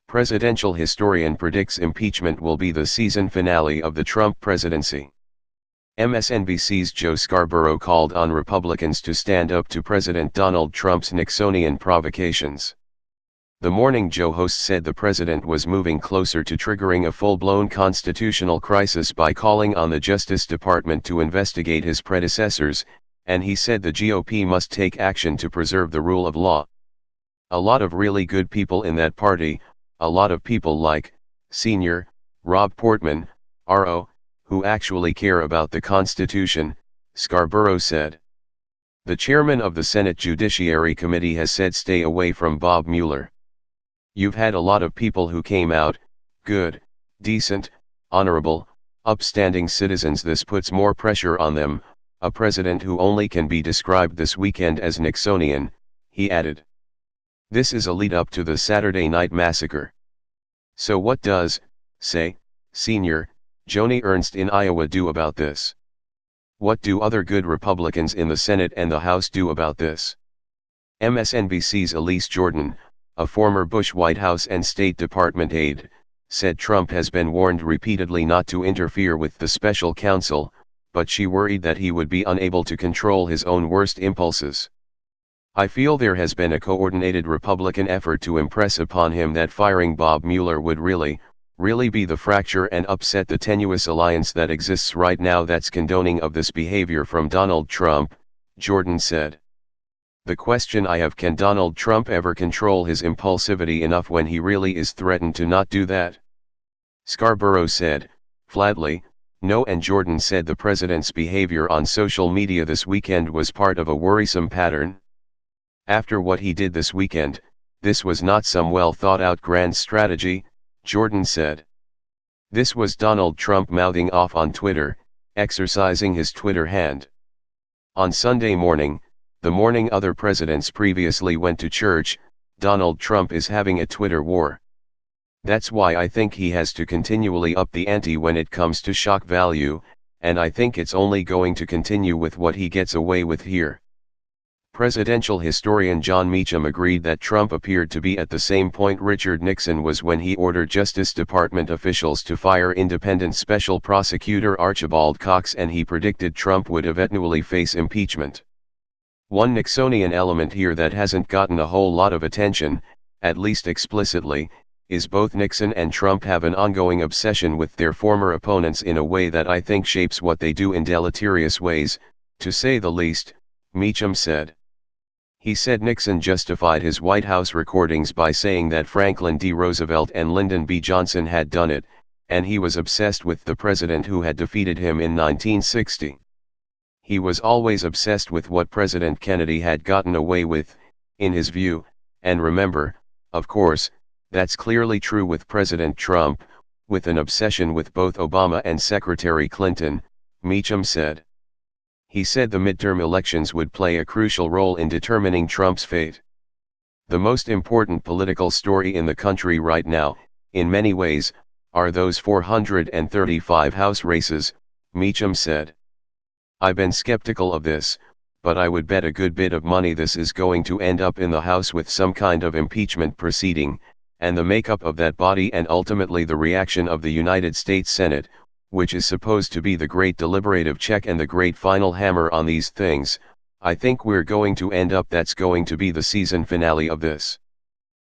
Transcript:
Presidential historian predicts impeachment will be the season finale of the Trump presidency. MSNBC's Joe Scarborough called on Republicans to stand up to President Donald Trump's Nixonian provocations. The Morning Joe host said the president was moving closer to triggering a full-blown constitutional crisis by calling on the Justice Department to investigate his predecessors, and he said the GOP must take action to preserve the rule of law. A lot of really good people in that party, a lot of people like, Sr., Rob Portman, R.O., who actually care about the Constitution, Scarborough said. The chairman of the Senate Judiciary Committee has said stay away from Bob Mueller. You've had a lot of people who came out, good, decent, honorable, upstanding citizens. This puts more pressure on them, a president who only can be described this weekend as Nixonian, he added. This is a lead-up to the Saturday Night Massacre. So what does, say, Sr., Joni Ernst in Iowa do about this? What do other good Republicans in the Senate and the House do about this? MSNBC's Elise Jordan, a former Bush White House and State Department aide, said Trump has been warned repeatedly not to interfere with the special counsel, but she worried that he would be unable to control his own worst impulses. I feel there has been a coordinated Republican effort to impress upon him that firing Bob Mueller would really be the fracture and upset the tenuous alliance that exists right now that's condoning of this behavior from Donald Trump, Jordan said. The question I have, can Donald Trump ever control his impulsivity enough when he really is threatened to not do that? Scarborough said, flatly, no, and Jordan said the president's behavior on social media this weekend was part of a worrisome pattern. After what he did this weekend, this was not some well-thought-out grand strategy, Jordan said. This was Donald Trump mouthing off on Twitter, exercising his Twitter hand. On Sunday morning, the morning other presidents previously went to church, Donald Trump is having a Twitter war. That's why I think he has to continually up the ante when it comes to shock value, and I think it's only going to continue with what he gets away with here. Presidential historian John Meacham agreed that Trump appeared to be at the same point Richard Nixon was when he ordered Justice Department officials to fire independent special prosecutor Archibald Cox, and he predicted Trump would eventually face impeachment. One Nixonian element here that hasn't gotten a whole lot of attention, at least explicitly, is both Nixon and Trump have an ongoing obsession with their former opponents in a way that I think shapes what they do in deleterious ways, to say the least, Meacham said. He said Nixon justified his White House recordings by saying that Franklin D. Roosevelt and Lyndon B. Johnson had done it, and he was obsessed with the president who had defeated him in 1960. He was always obsessed with what President Kennedy had gotten away with, in his view, and remember, of course, that's clearly true with President Trump, with an obsession with both Obama and Secretary Clinton, Meacham said. He said the midterm elections would play a crucial role in determining Trump's fate. The most important political story in the country right now, in many ways, are those 435 House races, Meacham said. I've been skeptical of this, but I would bet a good bit of money this is going to end up in the House with some kind of impeachment proceeding, and the makeup of that body and ultimately the reaction of the United States Senate, which is supposed to be the great deliberative check and the great final hammer on these things. I think we're going to end up that's going to be the season finale of this.